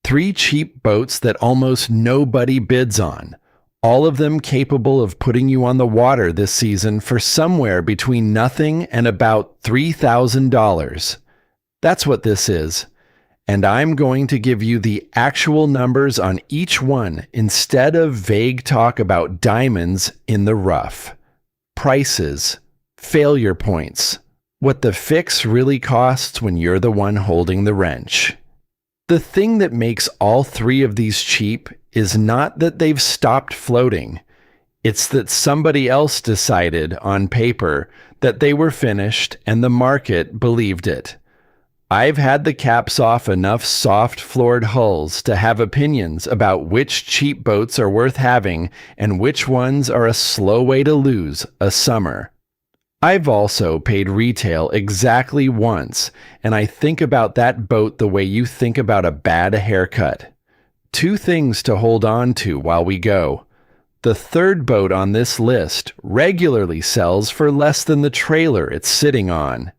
3 cheap boats that almost nobody bids on, all of them capable of putting you on the water this season for somewhere between nothing and about $3,000. That's what this is. And I'm going to give you the actual numbers on each one instead of vague talk about diamonds in the rough. Prices, failure points, what the fix really costs when you're the one holding the wrench. The thing that makes all 3 of these cheap is not that they've stopped floating. It's that somebody else decided on paper that they were finished and the market believed it. I've had the caps off enough soft-floored hulls to have opinions about which cheap boats are worth having and which ones are a slow way to lose a summer. I've also paid retail exactly once, and I think about that boat the way you think about a bad haircut. 2 things to hold on to while we go. The 3rd boat on this list regularly sells for less than the trailer it's sitting on.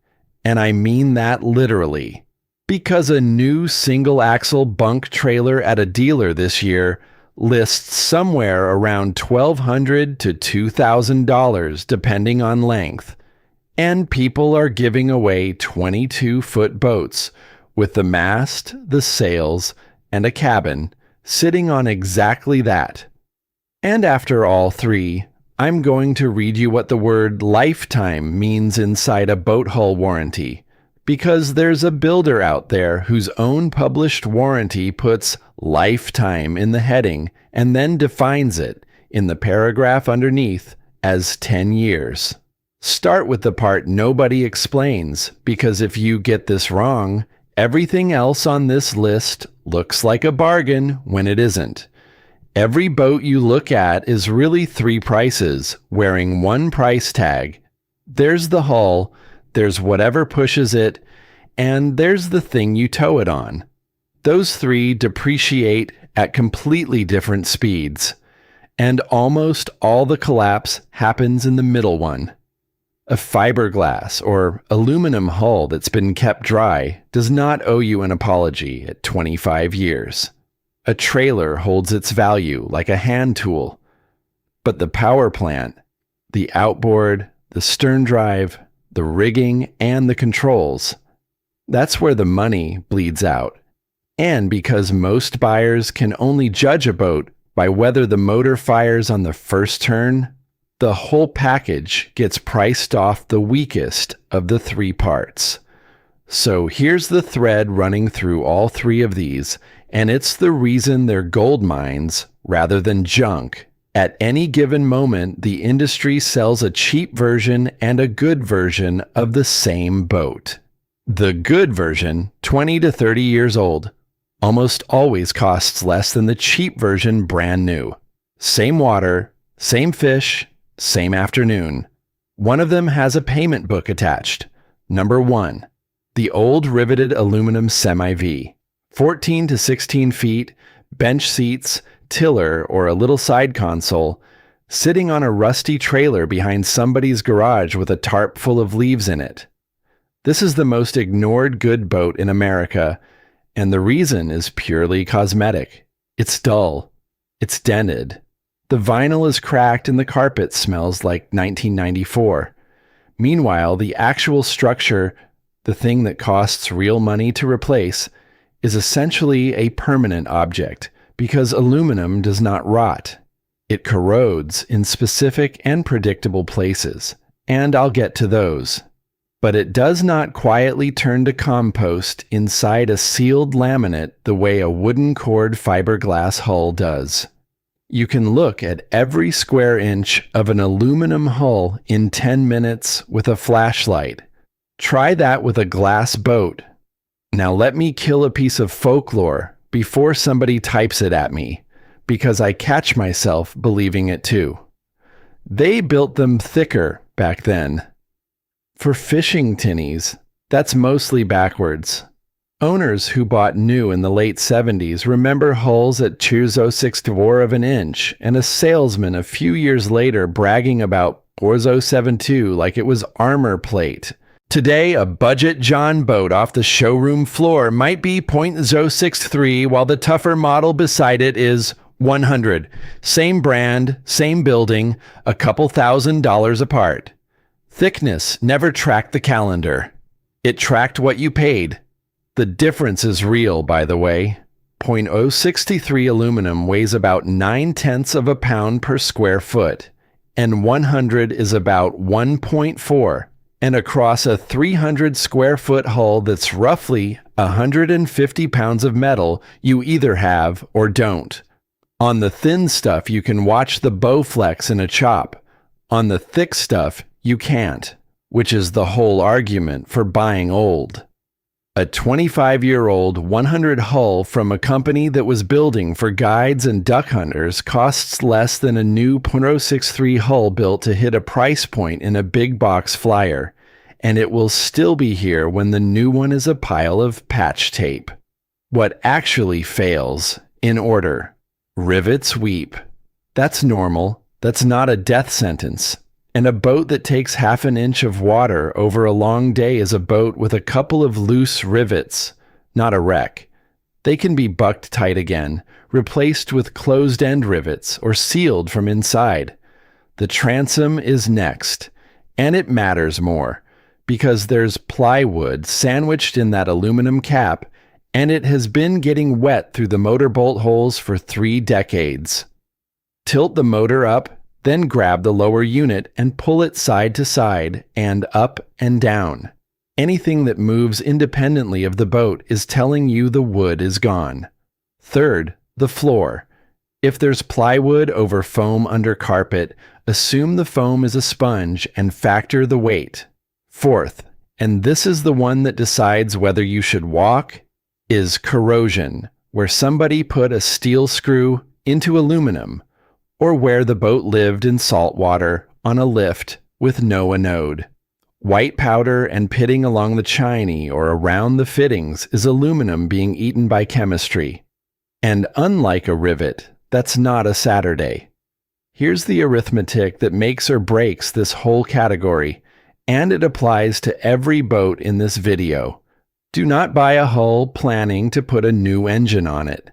And I mean that literally. Because a new single-axle bunk trailer at a dealer this year lists somewhere around $1,200 to $2,000 depending on length. And people are giving away 22-foot boats with the mast, the sails, and a cabin sitting on exactly that. And after all 3, I'm going to read you what the word lifetime means inside a boat hull warranty, because there's a builder out there whose own published warranty puts lifetime in the heading and then defines it in the paragraph underneath as 10 years. Start with the part nobody explains, because if you get this wrong, everything else on this list looks like a bargain when it isn't. Every boat you look at is really 3 prices, wearing 1 price tag. There's the hull, there's whatever pushes it, and there's the thing you tow it on. Those 3 depreciate at completely different speeds, and almost all the collapse happens in the middle one. A fiberglass or aluminum hull that's been kept dry does not owe you an apology at 25 years. A trailer holds its value like a hand tool, but the power plant, the outboard, the stern drive, the rigging, and the controls, that's where the money bleeds out. And because most buyers can only judge a boat by whether the motor fires on the first turn, the whole package gets priced off the weakest of the 3 parts. So here's the thread running through all 3 of these, and it's the reason they're gold mines rather than junk. At any given moment, the industry sells a cheap version and a good version of the same boat. The good version, 20 to 30 years old, almost always costs less than the cheap version brand new. Same water, same fish, same afternoon. One of them has a payment book attached. Number 1, the old riveted aluminum semi-V. 14 to 16 feet, bench seats, tiller or a little side console, sitting on a rusty trailer behind somebody's garage with a tarp full of leaves in it. This is the most ignored good boat in America, and the reason is purely cosmetic. It's dull. It's dented. The vinyl is cracked and the carpet smells like 1994. Meanwhile, the actual structure, the thing that costs real money to replace, is essentially a permanent object because aluminum does not rot. It corrodes in specific and predictable places, and I'll get to those. But it does not quietly turn to compost inside a sealed laminate the way a wooden cord fiberglass hull does. You can look at every square inch of an aluminum hull in 10 minutes with a flashlight. Try that with a glass boat. Now let me kill a piece of folklore before somebody types it at me, because I catch myself believing it too. They built them thicker back then. For fishing tinnies, that's mostly backwards. Owners who bought new in the late 70s remember hulls at 2/6 of an inch, and a salesman a few years later bragging about 4/72 like it was armor plate. Today, a budget John boat off the showroom floor might be .063, while the tougher model beside it is 100. Same brand, same building, a couple $1,000s apart. Thickness never tracked the calendar. It tracked what you paid. The difference is real, by the way. .063 aluminum weighs about 9/10 of a pound per square foot, and 100 is about 1.4. And across a 300 square foot hull that's roughly 150 pounds of metal, you either have or don't. On the thin stuff, you can watch the bow flex in a chop. On the thick stuff, you can't, which is the whole argument for buying old. A 25-year-old 100 hull from a company that was building for guides and duck hunters costs less than a new .063 hull built to hit a price point in a big box flyer, and it will still be here when the new one is a pile of patch tape. What actually fails, in order. Rivets weep. That's normal. That's not a death sentence. And a boat that takes half an inch of water over a long day is a boat with a couple of loose rivets, not a wreck. They can be bucked tight again, replaced with closed-end rivets, or sealed from inside. The transom is next, and it matters more, because there's plywood sandwiched in that aluminum cap, and it has been getting wet through the motor bolt holes for 3 decades. Tilt the motor up, then grab the lower unit and pull it side to side and up and down. Anything that moves independently of the boat is telling you the wood is gone. Third, the floor. If there's plywood over foam under carpet, assume the foam is a sponge and factor the weight. Fourth, and this is the one that decides whether you should walk, is corrosion, where somebody put a steel screw into aluminum, or where the boat lived in salt water on a lift with no anode. White powder and pitting along the chine or around the fittings is aluminum being eaten by chemistry. And unlike a rivet, that's not a Saturday. Here's the arithmetic that makes or breaks this whole category, and it applies to every boat in this video. Do not buy a hull planning to put a new engine on it.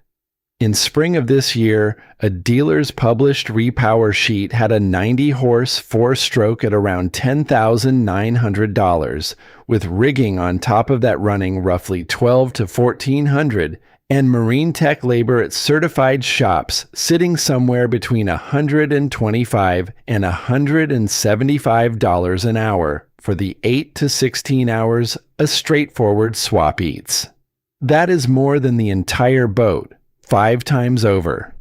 In spring of this year, a dealer's published repower sheet had a 90-horse 4-stroke at around $10,900, with rigging on top of that running roughly $1,200 to $1,400, and marine tech labor at certified shops sitting somewhere between $125 and $175 an hour for the 8 to 16 hours a straightforward swap eats. That is more than the entire boat, 5 times over.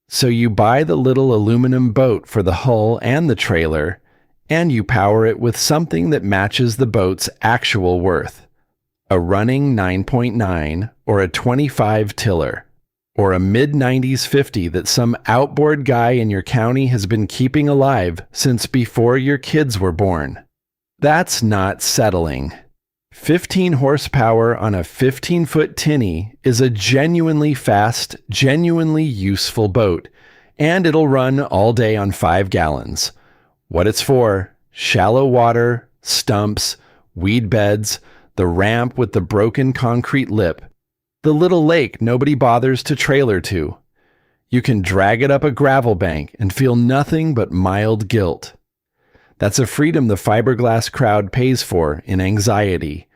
So you buy the little aluminum boat for the hull and the trailer, and you power it with something that matches the boat's actual worth. A running 9.9 or a 25 tiller, or a mid-90s 50 that some outboard guy in your county has been keeping alive since before your kids were born. That's not settling. 15 horsepower on a 15-foot tinny is a genuinely fast, genuinely useful boat, and it'll run all day on 5 gallons. What it's for: shallow water, stumps, weed beds, the ramp with the broken concrete lip, the little lake nobody bothers to trailer to. You can drag it up a gravel bank and feel nothing but mild guilt. That's a freedom the fiberglass crowd pays for in anxiety,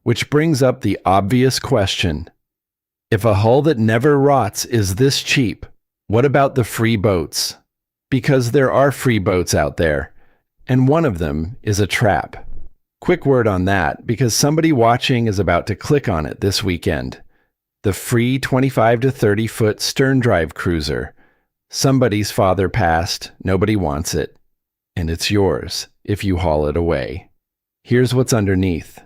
which brings up the obvious question. If a hull that never rots is this cheap, what about the free boats? Because there are free boats out there, and one of them is a trap. Quick word on that, because somebody watching is about to click on it this weekend. The free 25 to 30 foot stern drive cruiser. Somebody's father passed, nobody wants it, and it's yours if you haul it away. Here's what's underneath.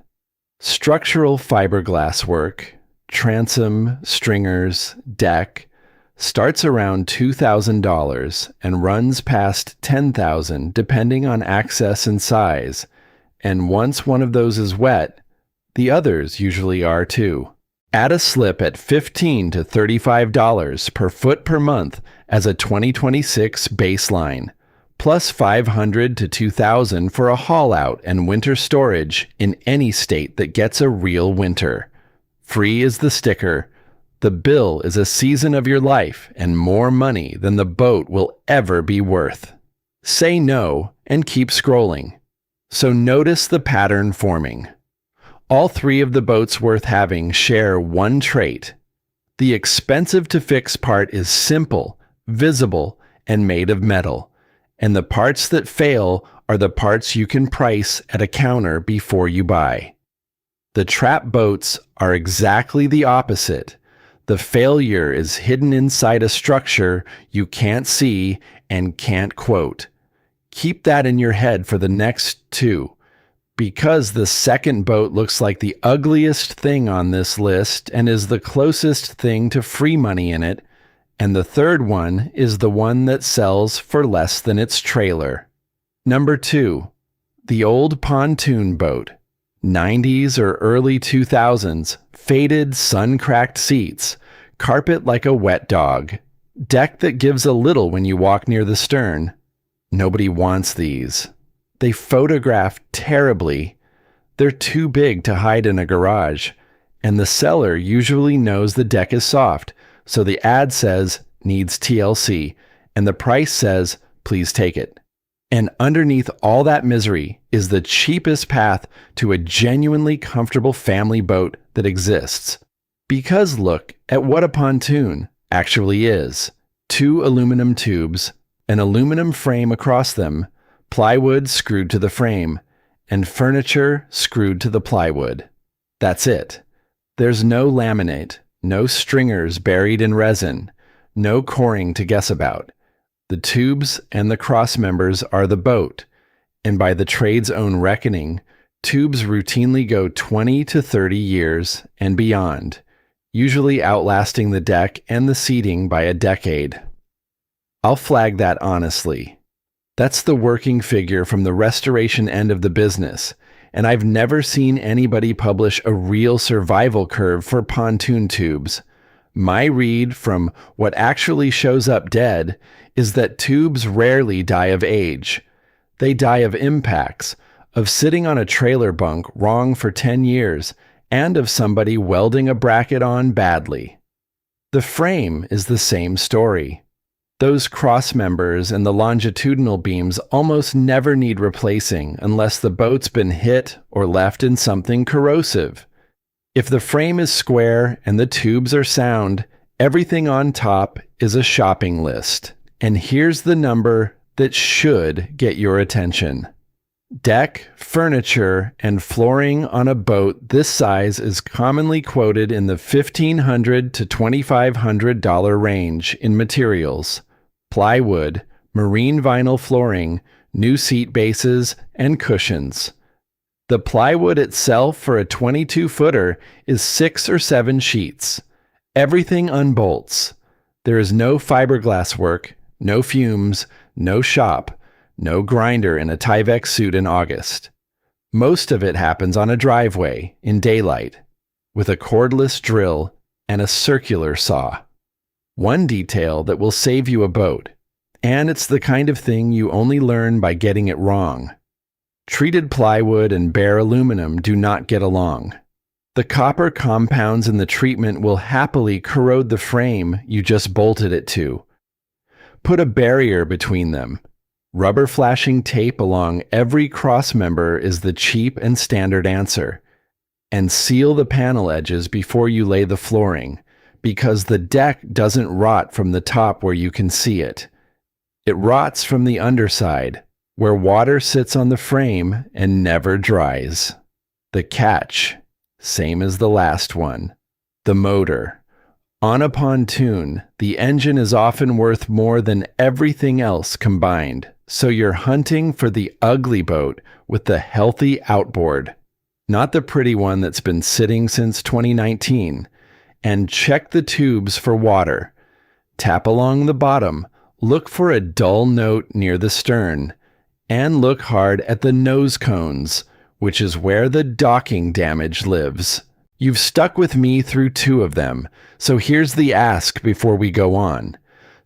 Structural fiberglass work, transom, stringers, deck, starts around $2,000 and runs past $10,000 depending on access and size, and once one of those is wet, the others usually are too. Add a slip at $15 to $35 per foot per month as a 2026 baseline. plus $500 to $2,000 for a haul out and winter storage in any state that gets a real winter. Free is the sticker. The bill is a season of your life and more money than the boat will ever be worth. Say no and keep scrolling. So notice the pattern forming. All three of the boats worth having share one trait. The expensive to fix part is simple, visible, and made of metal. And the parts that fail are the parts you can price at a counter before you buy. The trap boats are exactly the opposite. The failure is hidden inside a structure you can't see and can't quote. Keep that in your head for the next two, because the second boat looks like the ugliest thing on this list and is the closest thing to free money in it, and the third one is the one that sells for less than its trailer. Number 2, the old pontoon boat. 90s or early 2000s, faded, sun-cracked seats, carpet like a wet dog, deck that gives a little when you walk near the stern. Nobody wants these. They photograph terribly. They're too big to hide in a garage, and the seller usually knows the deck is soft, so the ad says, needs TLC, and the price says, please take it. And underneath all that misery is the cheapest path to a genuinely comfortable family boat that exists. Because look at what a pontoon actually is. 2 aluminum tubes, an aluminum frame across them, plywood screwed to the frame, and furniture screwed to the plywood. That's it. There's no laminate, no stringers buried in resin, no coring to guess about. The tubes and the cross members are the boat, and by the trade's own reckoning, tubes routinely go 20 to 30 years and beyond, usually outlasting the deck and the seating by a decade. I'll flag that honestly. That's the working figure from the restoration end of the business, and I've never seen anybody publish a real survival curve for pontoon tubes. My read from what actually shows up dead is that tubes rarely die of age. They die of impacts, of sitting on a trailer bunk wrong for 10 years, and of somebody welding a bracket on badly. The frame is the same story. Those cross members and the longitudinal beams almost never need replacing unless the boat's been hit or left in something corrosive. If the frame is square and the tubes are sound, everything on top is a shopping list. And here's the number that should get your attention. Deck, furniture, and flooring on a boat this size is commonly quoted in the $1,500 to $2,500 range in materials: plywood, marine vinyl flooring, new seat bases, and cushions. The plywood itself for a 22-footer is 6 or 7 sheets. Everything unbolts. There is no fiberglass work, no fumes, no shop, no grinder in a Tyvek suit in August. Most of it happens on a driveway, in daylight, with a cordless drill and a circular saw. One detail that will save you a boat, and it's the kind of thing you only learn by getting it wrong. Treated plywood and bare aluminum do not get along. The copper compounds in the treatment will happily corrode the frame you just bolted it to. Put a barrier between them. Rubber flashing tape along every cross member is the cheap and standard answer. And seal the panel edges before you lay the flooring, because the deck doesn't rot from the top where you can see it. It rots from the underside, where water sits on the frame and never dries. The catch, same as the last one, the motor. On a pontoon, the engine is often worth more than everything else combined, so you're hunting for the ugly boat with the healthy outboard, not the pretty one that's been sitting since 2019. And check the tubes for water. Tap along the bottom, look for a dull note near the stern, and look hard at the nose cones, which is where the docking damage lives. You've stuck with me through 2 of them, so here's the ask before we go on.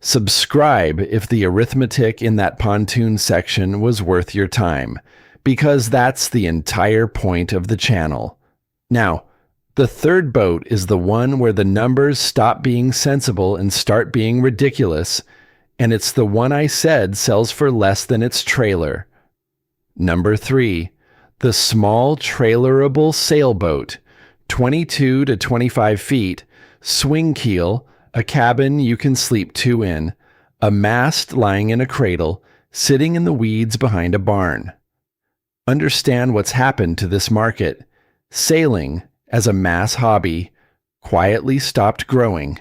Subscribe if the arithmetic in that pontoon section was worth your time, because that's the entire point of the channel. Now, the third boat is the one where the numbers stop being sensible and start being ridiculous, and it's the one I said sells for less than its trailer. Number 3, the small trailerable sailboat, 22 to 25 feet, swing-keel, a cabin you can sleep 2 in, a mast lying in a cradle, sitting in the weeds behind a barn. Understand what's happened to this market. Sailing, as a mass hobby, quietly stopped growing,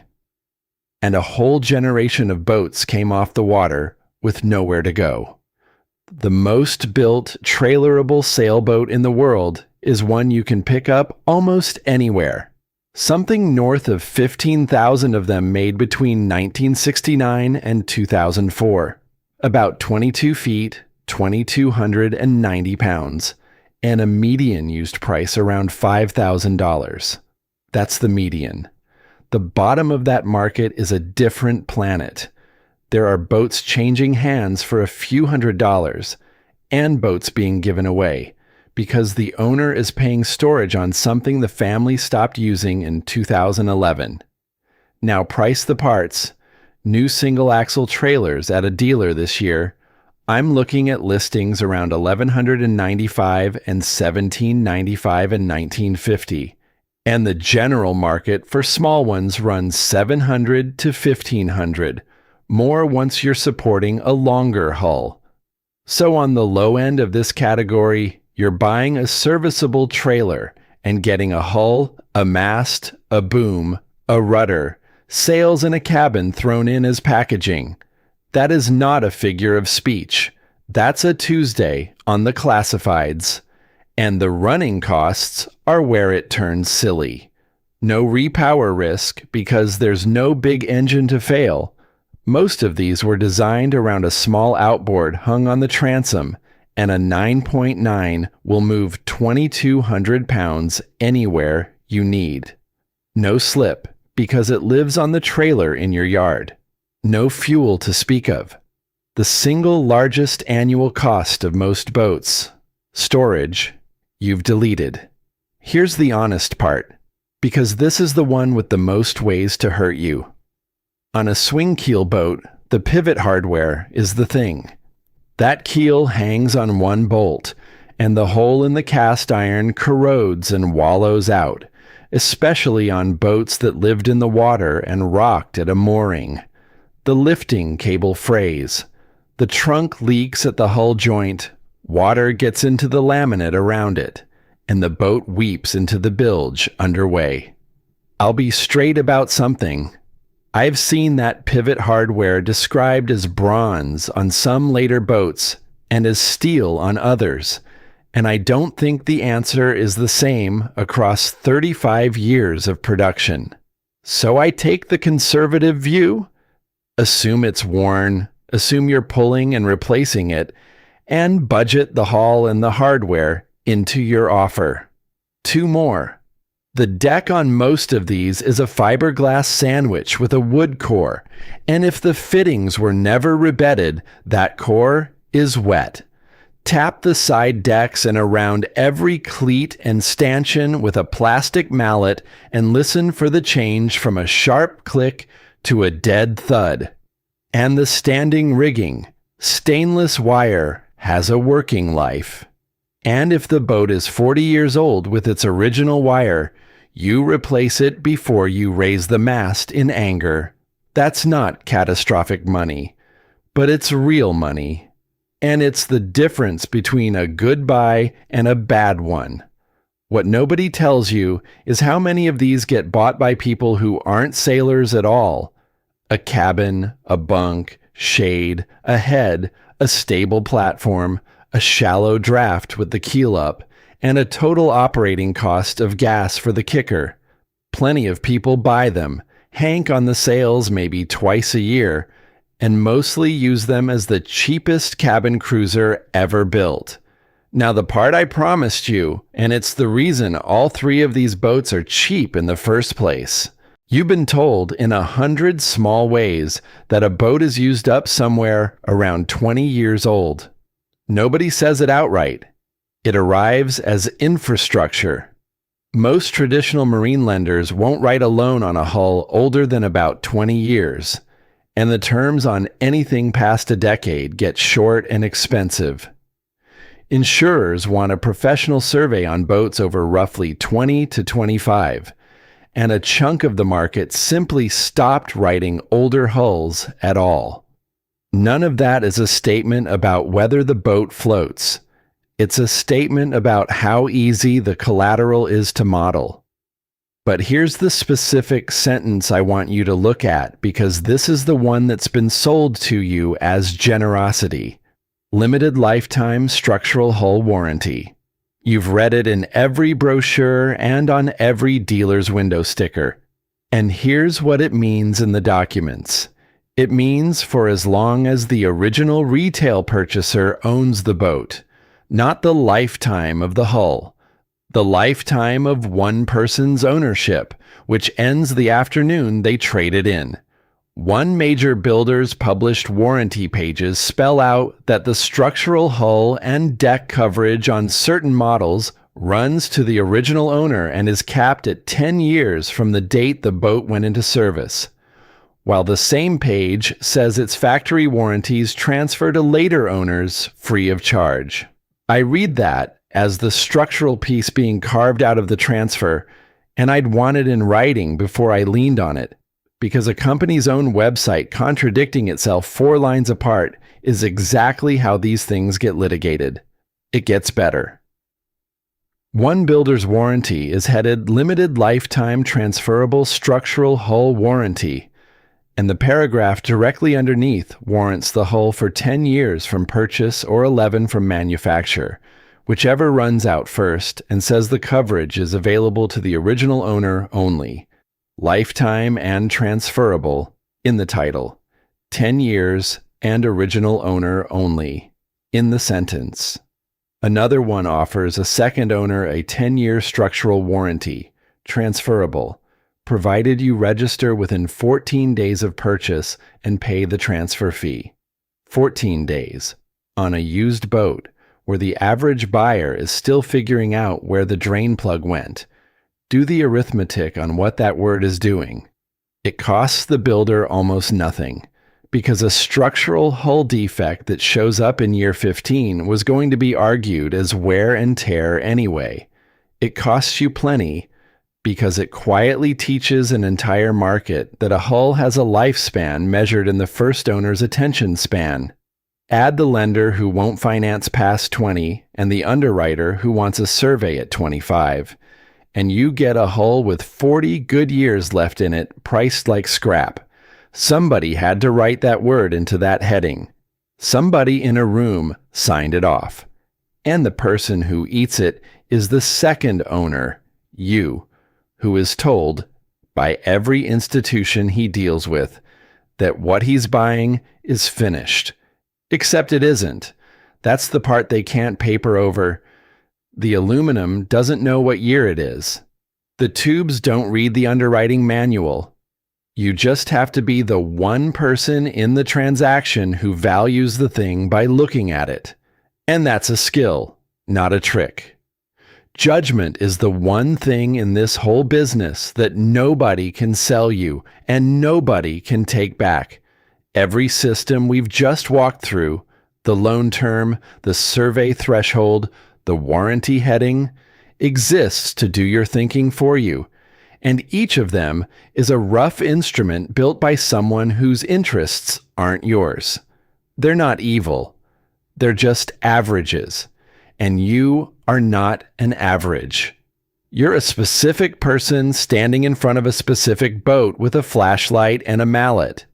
and a whole generation of boats came off the water with nowhere to go. The most built trailerable sailboat in the world is one you can pick up almost anywhere. Something north of 15,000 of them made between 1969 and 2004. About 22 feet, 2,290 pounds. And a median used price around $5,000. That's the median. The bottom of that market is a different planet. There are boats changing hands for a few $100s, and boats being given away, because the owner is paying storage on something the family stopped using in 2011. Now price the parts. New single-axle trailers at a dealer this year. I'm looking at listings around $1,195 and $1,795 and $1,950, and the general market for small ones runs $700 to $1,500, more once you're supporting a longer hull. So on the low end of this category, you're buying a serviceable trailer and getting a hull, a mast, a boom, a rudder, sails, and a cabin thrown in as packaging. That is not a figure of speech. That's a Tuesday on the classifieds. And the running costs are where it turns silly. No repower risk because there's no big engine to fail. Most of these were designed around a small outboard hung on the transom, and a 9.9 will move 2,200 pounds anywhere you need. No slip because it lives on the trailer in your yard. No fuel to speak of. The single largest annual cost of most boats, storage, you've deleted. Here's the honest part, because this is the one with the most ways to hurt you. On a swing-keel boat, the pivot hardware is the thing. That keel hangs on one bolt, and the hole in the cast iron corrodes and wallows out, especially on boats that lived in the water and rocked at a mooring. The lifting cable frays. The trunk leaks at the hull joint. Water gets into the laminate around it, and the boat weeps into the bilge underway. I'll be straight about something. I've seen that pivot hardware described as bronze on some later boats and as steel on others, and I don't think the answer is the same across 35 years of production. So I take the conservative view. Assume it's worn, assume you're pulling and replacing it, and budget the haul and the hardware into your offer. 2 more. The deck on most of these is a fiberglass sandwich with a wood core, and if the fittings were never riveted, that core is wet. Tap the side decks and around every cleat and stanchion with a plastic mallet and listen for the change from a sharp click to a dead thud. And the standing rigging, stainless wire, has a working life. And if the boat is 40 years old with its original wire, you replace it before you raise the mast in anger. That's not catastrophic money, but it's real money. And it's the difference between a good buy and a bad one. What nobody tells you is how many of these get bought by people who aren't sailors at all. A cabin, a bunk, shade, a head, a stable platform, a shallow draft with the keel up, and a total operating cost of gas for the kicker. Plenty of people buy them, hank on the sails maybe twice a year, and mostly use them as the cheapest cabin cruiser ever built. Now the part I promised you, and it's the reason all 3 of these boats are cheap in the first place. You've been told in 100 small ways that a boat is used up somewhere around 20 years old. Nobody says it outright. It arrives as infrastructure. Most traditional marine lenders won't write a loan on a hull older than about 20 years, and the terms on anything past a decade get short and expensive. Insurers want a professional survey on boats over roughly 20 to 25, and a chunk of the market simply stopped writing older hulls at all. None of that is a statement about whether the boat floats. It's a statement about how easy the collateral is to model. But here's the specific sentence I want you to look at, because this is the one that's been sold to you as generosity. Limited lifetime structural hull warranty. You've read it in every brochure and on every dealer's window sticker. And here's what it means in the documents. It means for as long as the original retail purchaser owns the boat, not the lifetime of the hull. The lifetime of one person's ownership, which ends the afternoon they trade it in. One major builder's published warranty pages spell out that the structural hull and deck coverage on certain models runs to the original owner and is capped at 10 years from the date the boat went into service, while the same page says its factory warranties transfer to later owners free of charge. I read that as the structural piece being carved out of the transfer, and I'd want it in writing before I leaned on it, because a company's own website contradicting itself 4 lines apart is exactly how these things get litigated. It gets better. One builder's warranty is headed Limited Lifetime Transferable Structural Hull Warranty, and the paragraph directly underneath warrants the hull for 10 years from purchase or 11 from manufacture, whichever runs out first, and says the coverage is available to the original owner only. Lifetime and transferable in the title, 10 years and original owner only in the sentence. Another one offers a second owner a 10-year structural warranty, transferable, provided you register within 14 days of purchase and pay the transfer fee. 14 days on a used boat where the average buyer is still figuring out where the drain plug went. Do the arithmetic on what that word is doing. It costs the builder almost nothing, because a structural hull defect that shows up in year 15 was going to be argued as wear and tear anyway. It costs you plenty, because it quietly teaches an entire market that a hull has a lifespan measured in the first owner's attention span. Add the lender who won't finance past 20 and the underwriter who wants a survey at 25. And you get a hull with 40 good years left in it, priced like scrap. Somebody had to write that word into that heading. Somebody in a room signed it off. And the person who eats it is the second owner, you, who is told by every institution he deals with that what he's buying is finished. Except it isn't. That's the part they can't paper over. The aluminum doesn't know what year it is. The tubes don't read the underwriting manual. You just have to be the one person in the transaction who values the thing by looking at it. And that's a skill, not a trick. Judgment is the one thing in this whole business that nobody can sell you and nobody can take back. Every system we've just walked through, the loan term, the survey threshold, the warranty heading, exists to do your thinking for you, and each of them is a rough instrument built by someone whose interests aren't yours. They're not evil. They're just averages, and you are not an average. You're a specific person standing in front of a specific boat with a flashlight and a mallet,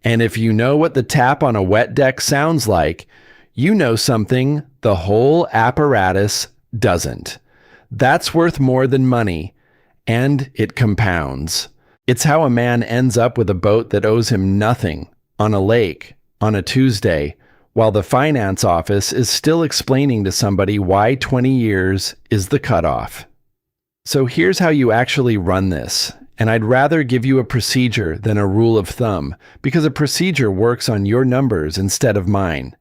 and if you know what the tap on a wet deck sounds like, you know something the whole apparatus doesn't. That's worth more than money, and it compounds. It's how a man ends up with a boat that owes him nothing on a lake on a Tuesday, while the finance office is still explaining to somebody why 20 years is the cutoff. So here's how you actually run this, And I'd rather give you a procedure than a rule of thumb, because a procedure works on your numbers instead of mine.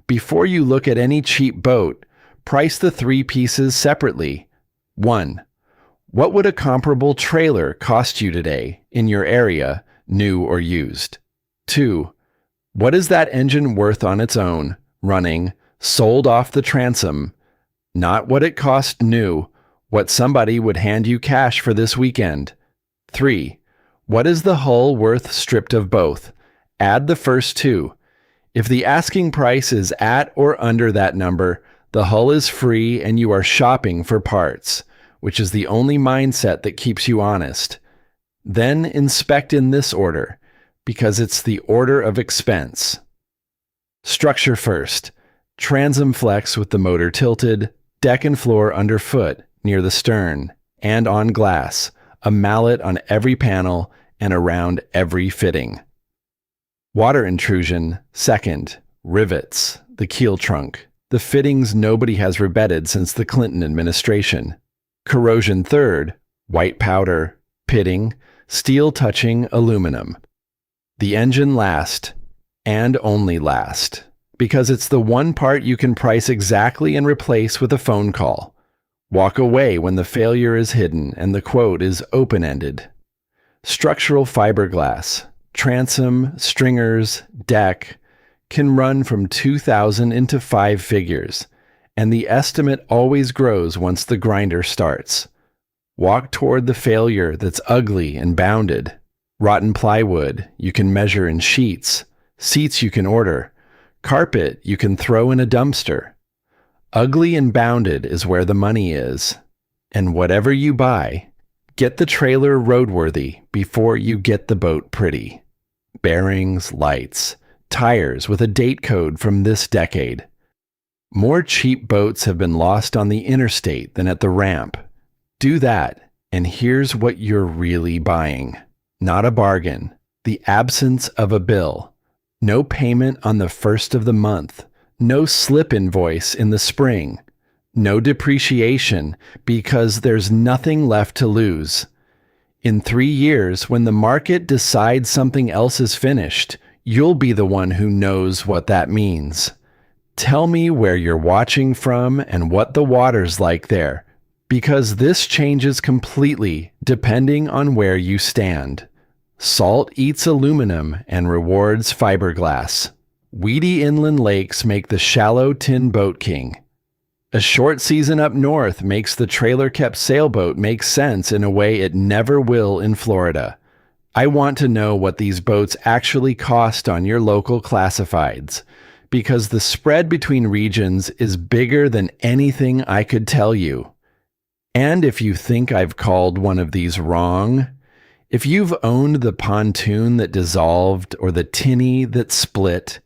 Before you look at any cheap boat, price the three pieces separately. 1. What would a comparable trailer cost you today in your area, new or used? 2. What is that engine worth on its own, running, sold off the transom? Not what it cost new, what somebody would hand you cash for this weekend. 3. What is the hull worth stripped of both? Add the first two. If the asking price is at or under that number, the hull is free and you are shopping for parts, which is the only mindset that keeps you honest. Then inspect in this order, because it's the order of expense. Structure first. Transom flex with the motor tilted, deck and floor underfoot near the stern, and on glass, a mallet on every panel and around every fitting. Water intrusion, second. Rivets, the keel trunk, the fittings nobody has riveted since the Clinton administration. Corrosion, third. White powder, pitting, steel touching aluminum. The engine last, and only last, because it's the one part you can price exactly and replace with a phone call. Walk away when the failure is hidden and the quote is open-ended. Structural fiberglass, transom, stringers, deck, can run from $2,000 into five figures, and the estimate always grows once the grinder starts. Walk toward the failure that's ugly and bounded. Rotten plywood you can measure in sheets, seats you can order, carpet you can throw in a dumpster. Ugly and bounded is where the money is. And whatever you buy, get the trailer roadworthy before you get the boat pretty. Bearings, lights, tires with a date code from this decade. More cheap boats have been lost on the interstate than at the ramp. Do that, and here's what you're really buying. Not a bargain. The absence of a bill. No payment on the first of the month. No slip invoice in the spring. No depreciation, because there's nothing left to lose. In 3 years, when the market decides something else is finished, you'll be the one who knows what that means. Tell me where you're watching from and what the water's like there, because this changes completely depending on where you stand. Salt eats aluminum and rewards fiberglass. Weedy inland lakes make the shallow tin boat king. A short season up north makes the trailer-kept sailboat make sense in a way it never will in Florida. I want to know what these boats actually cost on your local classifieds, because the spread between regions is bigger than anything I could tell you. And if you think I've called one of these wrong, if you've owned the pontoon that dissolved or the tinny that split,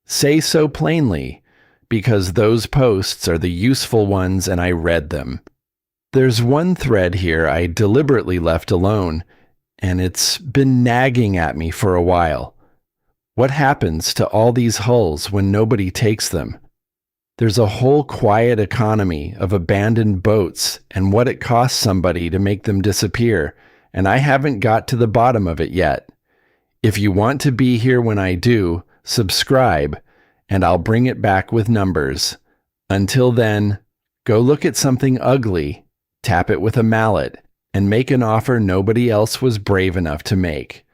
say so plainly, because those posts are the useful ones and I read them. There's one thread here I deliberately left alone, and it's been nagging at me for a while. What happens to all these hulls when nobody takes them? There's a whole quiet economy of abandoned boats and what it costs somebody to make them disappear, and I haven't got to the bottom of it yet. If you want to be here when I do, subscribe, and I'll bring it back with numbers. Until then, go look at something ugly, tap it with a mallet, and make an offer nobody else was brave enough to make.